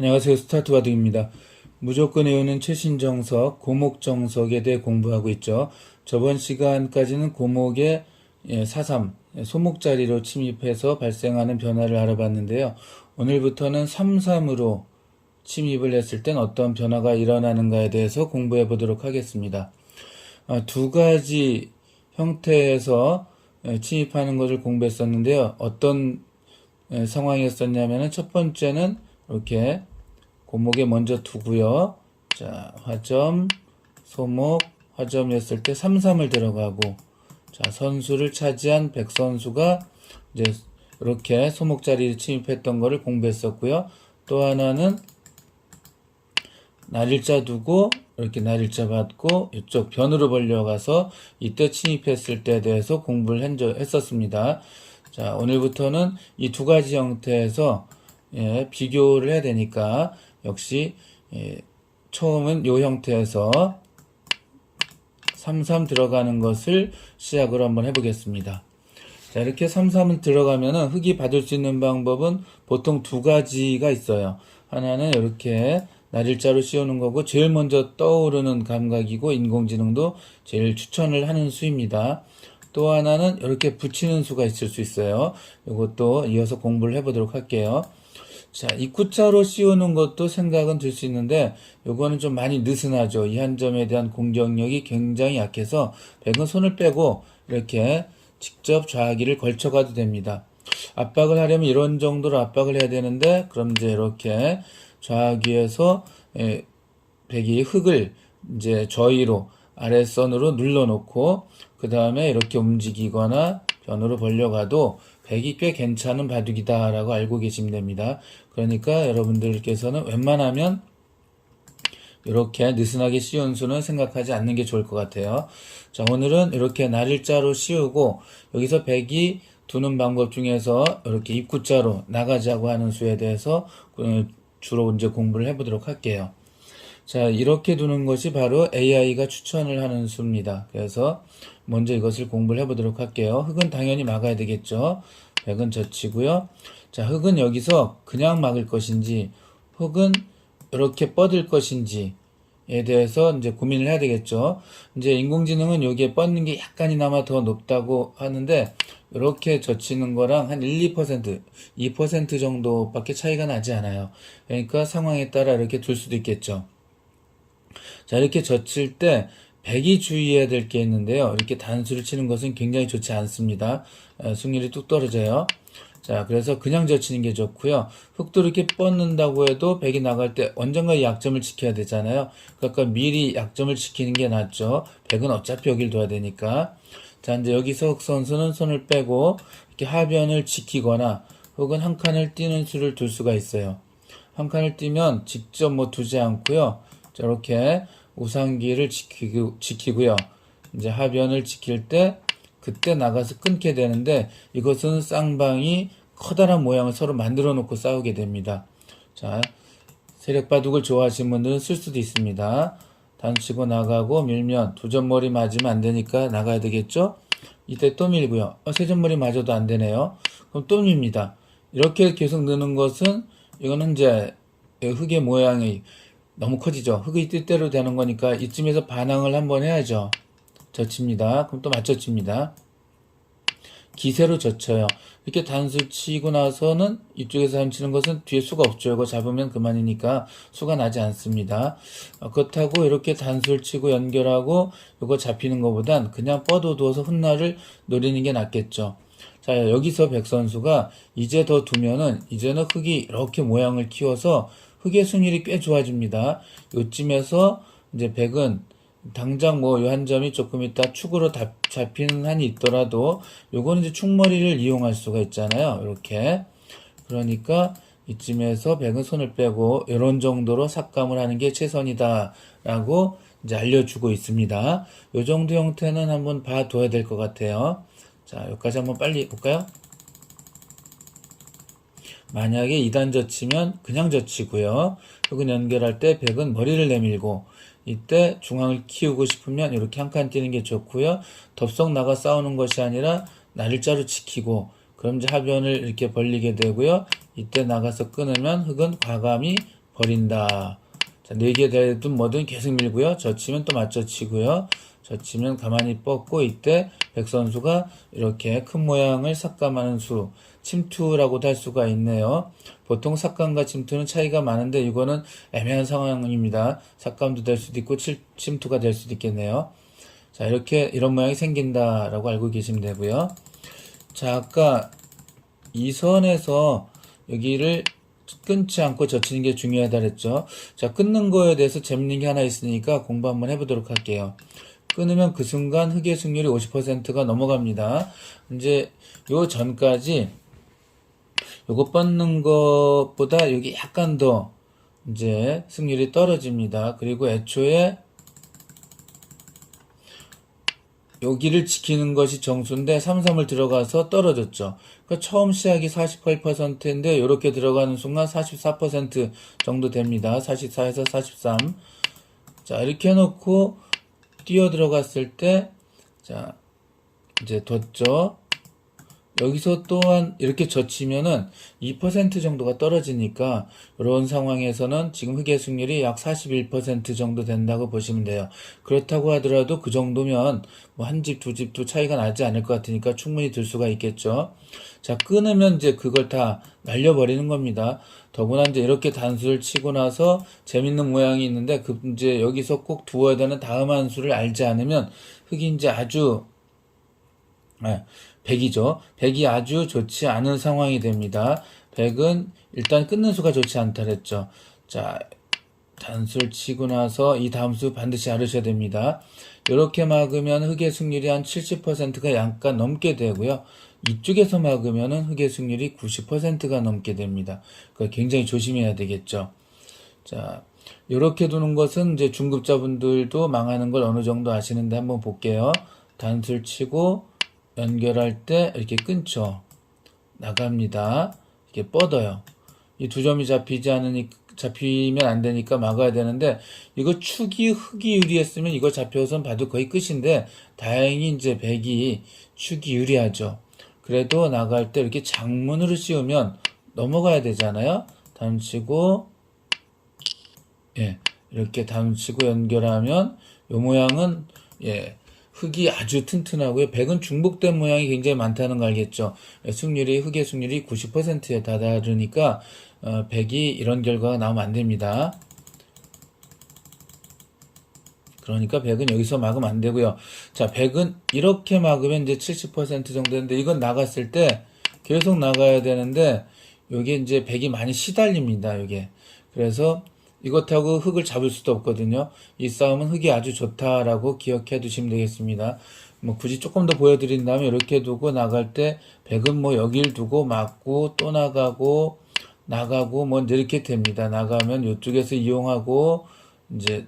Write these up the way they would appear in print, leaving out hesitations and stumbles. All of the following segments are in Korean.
안녕하세요. 스타트 바둑입니다. 무조건 외우는 최신 정석, 고목 정석에 대해 공부하고 있죠. 저번 시간까지는 고목의 4-3, 소목 자리로 침입해서 발생하는 변화를 알아봤는데요. 오늘부터는 3-3으로 침입을 했을 땐 어떤 변화가 일어나는가에 대해서 공부해 보도록 하겠습니다. 두 가지 형태에서 침입하는 것을 공부했었는데요. 어떤 상황이었었냐면 첫 번째는 이렇게 고목에 먼저 두고요. 자, 화점, 소목, 화점이었을 때 3-3을 들어가고, 자, 선수를 차지한 백 선수가 이제 이렇게 소목 자리에 침입했던 거를 공부했었고요. 또 하나는 날일자 두고 이렇게 날일자 받고 이쪽 변으로 벌려가서 이때 침입했을 때에 대해서 공부를 했었습니다. 자, 오늘부터는 이 두 가지 형태에서 비교를 해야 되니까 역시 처음은 이 형태에서 3-3 들어가는 것을 시작으로 한번 해보겠습니다. 자, 이렇게 3-3을 들어가면은 흙이 받을 수 있는 방법은 보통 두 가지가 있어요. 하나는 이렇게 날일자로 씌우는 거고 제일 먼저 떠오르는 감각이고 인공지능도 제일 추천을 하는 수입니다. 또 하나는 이렇게 붙이는 수가 있을 수 있어요. 이것도 이어서 공부를 해보도록 할게요. 자, 입구자로 씌우는 것도 생각은 들 수 있는데 요거는 좀 많이 느슨하죠. 이 한 점에 대한 공격력이 굉장히 약해서 백은 손을 빼고 이렇게 직접 좌기를 걸쳐가도 됩니다. 압박을 하려면 이런 정도로 압박을 해야 되는데 그럼 이제 이렇게 좌기에서 백이 흙을 이제 저위로 아랫선으로 눌러놓고 그 다음에 이렇게 움직이거나 변으로 벌려가도 백이 꽤 괜찮은 바둑이다 라고 알고 계시면 됩니다. 그러니까 여러분들께서는 웬만하면 이렇게 느슨하게 씌운 수는 생각하지 않는 게 좋을 것 같아요. 자, 오늘은 이렇게 날일자로 씌우고 여기서 백이 두는 방법 중에서 이렇게 입구자로 나가자고 하는 수에 대해서 주로 이제 공부를 해보도록 할게요. 자, 이렇게 두는 것이 바로 AI가 추천을 하는 수입니다. 그래서 먼저 이것을 공부를 해보도록 할게요. 흙은 당연히 막아야 되겠죠. 백은 젖히고요. 자, 흙은 여기서 그냥 막을 것인지, 흙은 이렇게 뻗을 것인지에 대해서 이제 고민을 해야 되겠죠. 이제 인공지능은 여기에 뻗는 게 약간이나마 더 높다고 하는데, 이렇게 젖히는 거랑 한 1, 2%, 2% 정도밖에 차이가 나지 않아요. 그러니까 상황에 따라 이렇게 둘 수도 있겠죠. 자, 이렇게 젖힐 때 백이 주의해야 될 게 있는데요. 이렇게 단수를 치는 것은 굉장히 좋지 않습니다. 승률이 뚝 떨어져요. 자, 그래서 그냥 젖히는 게 좋고요. 흙도 이렇게 뻗는다고 해도 백이 나갈 때 언젠가 약점을 지켜야 되잖아요. 그러니까 미리 약점을 지키는 게 낫죠. 백은 어차피 여길 둬야 되니까. 자, 이제 여기서 흙 선수는 손을 빼고 이렇게 하변을 지키거나 혹은 한 칸을 띄는 수를 둘 수가 있어요. 한 칸을 띄면 직접 뭐 두지 않고요. 자, 이렇게 우상기를 지키고요. 이제 하변을 지킬 때 그때 나가서 끊게 되는데 이것은 쌍방이 커다란 모양을 서로 만들어 놓고 싸우게 됩니다. 자, 세력바둑을 좋아하시는 분들은 쓸 수도 있습니다. 단치고 나가고 밀면 두 점머리 맞으면 안 되니까 나가야 되겠죠? 이때 또 밀고요. 세 점머리 맞아도 안 되네요. 그럼 또 밉니다. 이렇게 계속 느는 것은 이거는 이제 흙의 모양이 너무 커지죠. 흙의 뜻대로 되는 거니까 이쯤에서 반항을 한번 해야죠. 젖힙니다. 그럼 또 맞춰칩니다. 기세로 젖혀요. 이렇게 단수 치고 나서는 이쪽에서 함치는 것은 뒤에 수가 없죠. 이거 잡으면 그만이니까 수가 나지 않습니다. 그렇다고 이렇게 단수를 치고 연결하고 이거 잡히는 것보단 그냥 뻗어두어서 훗날을 노리는 게 낫겠죠. 자, 여기서 백 선수가 이제 더 두면은 이제는 흙이 이렇게 모양을 키워서 흙의 승률이 꽤 좋아집니다. 요쯤에서 이제 백은 당장 뭐 요 한 점이 조금 있다 축으로 잡히는 한이 있더라도 요거는 이제 축머리를 이용할 수가 있잖아요. 이렇게. 그러니까 이쯤에서 백은 손을 빼고 이런 정도로 삭감을 하는 게 최선이다 라고 이제 알려주고 있습니다. 요 정도 형태는 한번 봐둬야 될 것 같아요. 자, 여기까지 한번 빨리 볼까요? 만약에 2단 젖히면 그냥 젖히고요. 흙은 연결할 때 백은 머리를 내밀고 이때 중앙을 키우고 싶으면 이렇게 한 칸 띄는 게 좋고요. 덥석 나가 싸우는 것이 아니라 날일자로 지키고 그럼 이제 하변을 이렇게 벌리게 되고요. 이때 나가서 끊으면 흙은 과감히 버린다. 자, 4개 되든 뭐든 계속 밀고요. 젖히면 또 맞춰 치고요. 젖히면 가만히 뻗고 이때 백 선수가 이렇게 큰 모양을 삭감하는 수, 침투라고도 할 수가 있네요. 보통 삭감과 침투는 차이가 많은데 이거는 애매한 상황입니다. 삭감도 될 수도 있고 침투가 될 수도 있겠네요. 자, 이렇게 이런 모양이 생긴다라고 알고 계시면 되고요. 자, 아까 이 선에서 여기를 끊지 않고 젖히는 게 중요하다 그랬죠. 자, 끊는 거에 대해서 재밌는 게 하나 있으니까 공부 한번 해보도록 할게요. 끊으면 그 순간 흑의 승률이 50%가 넘어갑니다. 이제 요 전까지 요거 뻗는 것보다 여기 약간 더 이제 승률이 떨어집니다. 그리고 애초에 여기를 지키는 것이 정수인데 삼삼을 들어가서 떨어졌죠. 그러니까 처음 시작이 48%인데 이렇게 들어가는 순간 44% 정도 됩니다. 44에서 43. 자, 이렇게 해놓고 뛰어 들어갔을 때, 자, 이제 뒀죠. 여기서 또한 이렇게 젖히면은 2% 정도가 떨어지니까 이런 상황에서는 지금 흑의 승률이 약 41% 정도 된다고 보시면 돼요. 그렇다고 하더라도 그 정도면 뭐 한 집, 두 집도 차이가 나지 않을 것 같으니까 충분히 들 수가 있겠죠. 자, 끊으면 이제 그걸 다 날려버리는 겁니다. 더구나 이제 이렇게 단수를 치고 나서 재밌는 모양이 있는데 그 이제 여기서 꼭 두어야 되는 다음 한 수를 알지 않으면 흑이 이제 아주 백이죠. 백이 아주 좋지 않은 상황이 됩니다. 백은 일단 끊는 수가 좋지 않다 그랬죠. 자, 단수를 치고 나서 이 다음 수 반드시 알으셔야 됩니다. 이렇게 막으면 흑의 승률이 한 70%가 약간 넘게 되고요. 이쪽에서 막으면은 흑의 승률이 90%가 넘게 됩니다. 그러니까 굉장히 조심해야 되겠죠. 자, 이렇게 두는 것은 이제 중급자분들도 망하는 걸 어느 정도 아시는데 한번 볼게요. 단수를 치고 연결할 때 이렇게 끊죠. 나갑니다. 이렇게 뻗어요. 이 두 점이 잡히면 안 되니까 막아야 되는데, 이거 축이 흑이 유리했으면 이거 잡혀선 봐도 거의 끝인데, 다행히 이제 백이 축이 유리하죠. 그래도 나갈 때 이렇게 장문으로 씌우면 넘어가야 되잖아요. 단치고, 예, 이렇게 단치고 연결하면, 요 모양은, 예, 흑이 아주 튼튼하고요. 백은 중복된 모양이 굉장히 많다는 거 알겠죠? 흑의 승률이 90%에 다다르니까 백이 이런 결과가 나오면 안 됩니다. 그러니까 백은 여기서 막으면 안 되고요. 자, 백은 이렇게 막으면 이제 70% 정도 되는데 이건 나갔을 때 계속 나가야 되는데 여기 이제 백이 많이 시달립니다. 이게. 그래서 이것하고 흑을 잡을 수도 없거든요. 이 싸움은 흑이 아주 좋다라고 기억해 두시면 되겠습니다. 뭐 굳이 조금 더 보여드린다면 이렇게 두고 나갈 때 백은 뭐 여길 두고 막고 또 나가고 뭐 이렇게 됩니다. 나가면 이쪽에서 이용하고 이제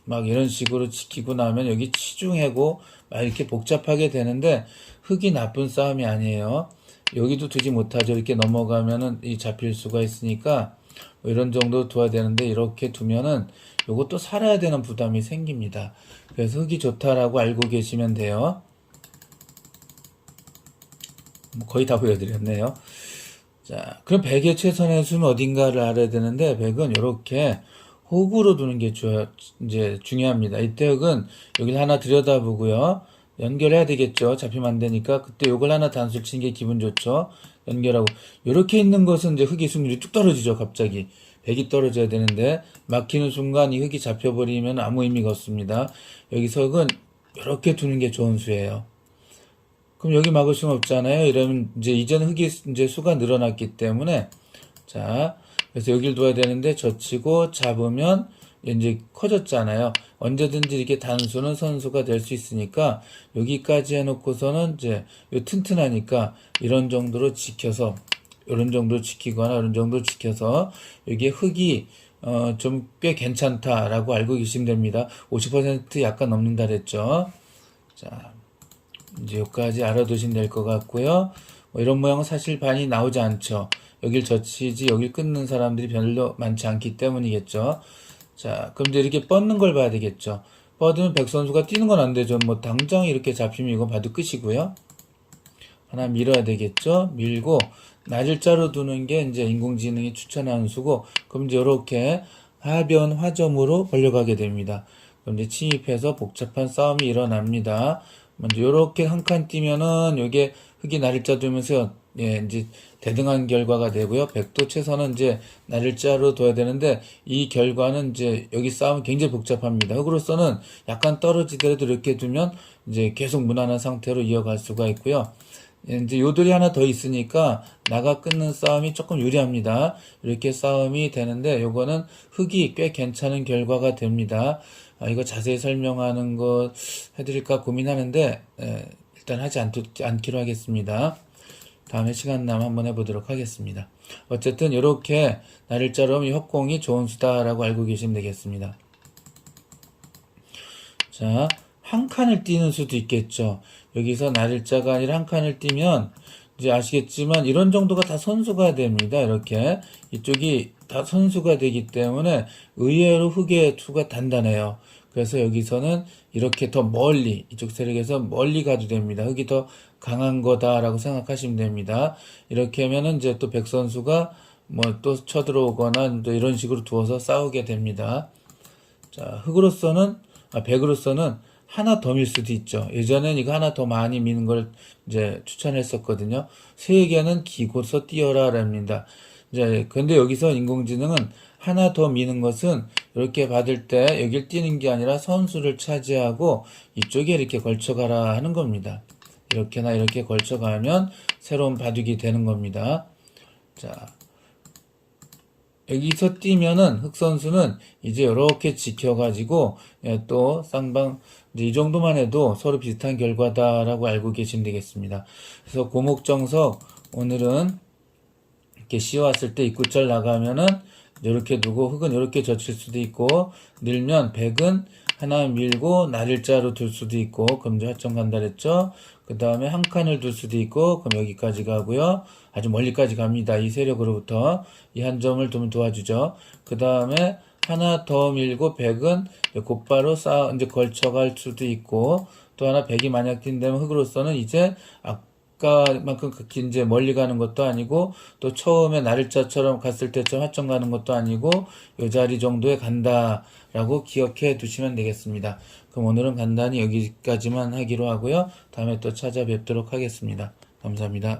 막 이런 식으로 지키고 나면 여기 치중하고 막 이렇게 복잡하게 되는데 흑이 나쁜 싸움이 아니에요. 여기도 두지 못하죠. 이렇게 넘어가면은 이 잡힐 수가 있으니까 뭐 이런 정도 둬야 되는데 이렇게 두면은 요것도 살아야 되는 부담이 생깁니다. 그래서 흑이 좋다라고 알고 계시면 돼요. 뭐 거의 다 보여드렸네요. 자, 그럼 백의 최선의 수는 어딘가를 알아야 되는데 백은 이렇게 호구로 두는 게 이제 중요합니다. 이때 흑은 여기를 하나 들여다보고요. 연결해야 되겠죠. 잡히면 안 되니까 그때 요걸 하나 단수를 치는 게 기분 좋죠. 연결하고 이렇게 있는 것은 이제 흑의 승률이 뚝 떨어지죠. 갑자기 백이 떨어져야 되는데 막히는 순간 이 흑이 잡혀버리면 아무 의미가 없습니다. 여기서 흑은 이렇게 두는 게 좋은 수예요. 그럼 여기 막을 수는 없잖아요. 이러면 이제는 흑이 이제 수가 늘어났기 때문에 자, 그래서 여길 둬야 되는데 젖히고 잡으면 이제 커졌잖아요. 언제든지 이렇게 단수는 선수가 될 수 있으니까 여기까지 해놓고서는 이제 튼튼하니까 이런 정도로 지켜서 이런 정도 지키거나 이런 정도 지켜서 여기에 흑이 좀 꽤 괜찮다라고 알고 계시면 됩니다. 50% 약간 넘는다 그랬죠. 자, 이제 여기까지 알아두시면 될 것 같고요. 뭐 이런 모양은 사실 많이 나오지 않죠. 여길 젖히지 여길 끊는 사람들이 별로 많지 않기 때문이겠죠. 자, 그럼 이제 이렇게 뻗는 걸 봐야 되겠죠. 뻗으면 백 선수가 뛰는 건 안 되죠. 뭐 당장 이렇게 잡히면 이건 봐도 끝이고요. 하나 밀어야 되겠죠. 밀고 날일자로 두는 게 이제 인공지능이 추천하는 수고, 그럼 이제 이렇게 하변 화점으로 벌려가게 됩니다. 그럼 이제 침입해서 복잡한 싸움이 일어납니다. 먼저 이렇게 한 칸 띄면은 요게 흑이 날일자 두면서 예, 이제 대등한 결과가 되고요. 백도 최선은 이제 날일자로 둬야 되는데 이 결과는 이제 여기 싸움이 굉장히 복잡합니다. 흑으로서는 약간 떨어지더라도 이렇게 두면 이제 계속 무난한 상태로 이어갈 수가 있고요. 이제 요들이 하나 더 있으니까 나가 끊는 싸움이 조금 유리합니다. 이렇게 싸움이 되는데 요거는 흑이 꽤 괜찮은 결과가 됩니다. 이거 자세히 설명하는 거 해드릴까 고민하는데 일단 하지 않기로 하겠습니다. 다음에 시간 나면 한번 해보도록 하겠습니다. 어쨌든 이렇게 날일자로 이 협공이 좋은 수다라고 알고 계시면 되겠습니다. 자, 한 칸을 띄는 수도 있겠죠. 여기서 날일자가 아니라 한 칸을 띄면 이제 아시겠지만 이런 정도가 다 선수가 됩니다. 이렇게 이쪽이 다 선수가 되기 때문에 의외로 흑의 투가 단단해요. 그래서 여기서는 이렇게 더 멀리 이쪽 세력에서 멀리 가도 됩니다. 흑이 더 강한 거다라고 생각하시면 됩니다. 이렇게 하면은 이제 또 백 선수가 뭐 또 쳐들어오거나 또 이런 식으로 두어서 싸우게 됩니다. 자, 백으로서는 하나 더 밀 수도 있죠. 예전엔 이거 하나 더 많이 미는 걸 이제 추천했었거든요. 세 개는 기고서 띄어라랍니다. 이제 근데 여기서 인공지능은 하나 더 미는 것은 이렇게 받을 때 여길 띄는 게 아니라 선수를 차지하고 이쪽에 이렇게 걸쳐가라 하는 겁니다. 이렇게나 이렇게 걸쳐가면 새로운 바둑이 되는 겁니다. 자, 여기서 뛰면은 흑 선수는 이제 이렇게 지켜가지고 또 쌍방 이제 이 정도만 해도 서로 비슷한 결과다라고 알고 계시면 되겠습니다. 그래서 고목정석 오늘은 이렇게 씌웠을 때 입구절 나가면은 이렇게 두고 흑은 이렇게 젖힐 수도 있고 밀면 백은 하나 밀고 날일자로 둘 수도 있고 그럼 이제 화점 간다 그랬죠. 그 다음에 한 칸을 둘 수도 있고 그럼 여기까지 가고요. 아주 멀리까지 갑니다. 이 세력으로부터 이 한 점을 두면 도와주죠. 그 다음에 하나 더 밀고 백은 곧바로 이제 걸쳐갈 수도 있고 또 하나 백이 만약 뛴다면 흑으로서는 이제 아까만큼 그렇게 이제 멀리 가는 것도 아니고 또 처음에 날일자처럼 갔을 때처럼 화점 가는 것도 아니고 이 자리 정도에 간다라고 기억해 두시면 되겠습니다. 그럼 오늘은 간단히 여기까지만 하기로 하고요. 다음에 또 찾아뵙도록 하겠습니다. 감사합니다.